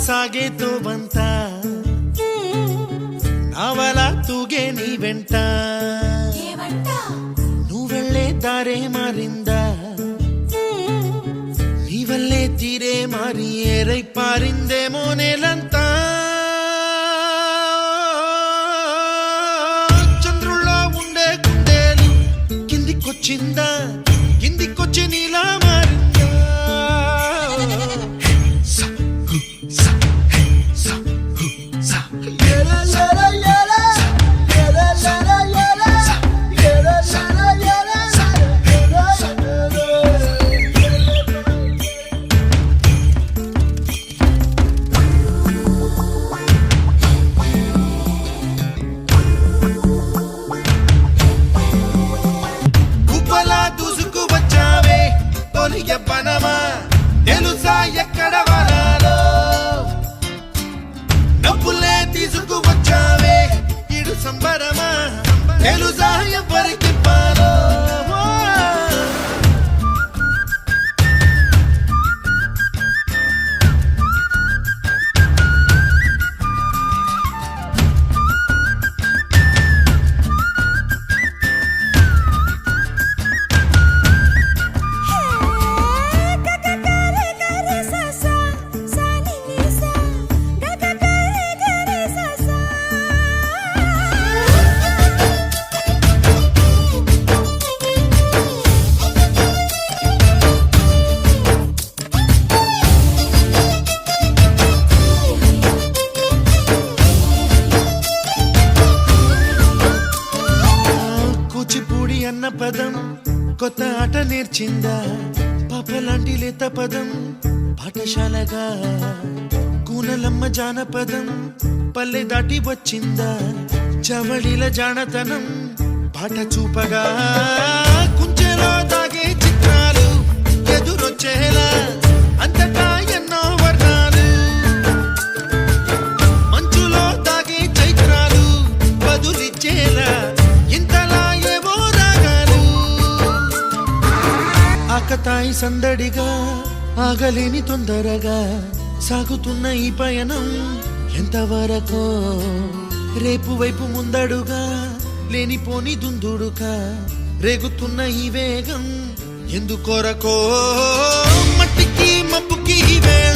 ಸಾಗೇತೋ ಬಂತ ನಾವಲ ತೂಗೆ ನೀ వెంట నువ్వెళ్ళే దారే మారిందా నీవల్లే తీరే మారి ఏరై పారిందేమో నేలంతా చంద్రుల్లో ఉండే గుండెలు కిందికొచ్చిందా కిందికొచ్చి నీలా మారిందా పనమా తెలుసా ఎక్కడ వనాలో డబ్బులే తీసుకువచ్చావే ఇడు సంబరమా తెలుసా ఎవరికి పాలో అన్న పదం కొత్త ఆట నేర్చిందా పాపలాంటి లేత పదం పాఠశాలగా కూనలమ్మ జానపదం పల్లె దాటి వచ్చిందా చవళిల జానతనం పాట చూపగా కుంచెలో దాగే చిత్రాలు ఎదురొచ్చేలా అంతటా ఎన్నో వర్ణాలు మంచులో దాగే చైత్రాలు బదులిచ్చేలా ఆకతాయి సందడిగా ఆగలేని తొందరగా సాగుతున్న ఈ పయనం ఎంతవరకో రేపు వైపు ముందడుగా లేనిపోని దుందుడుగా రేగుతున్న ఈ వేగం ఎందుకొరకో మట్టికి మబ్బుకి వేళ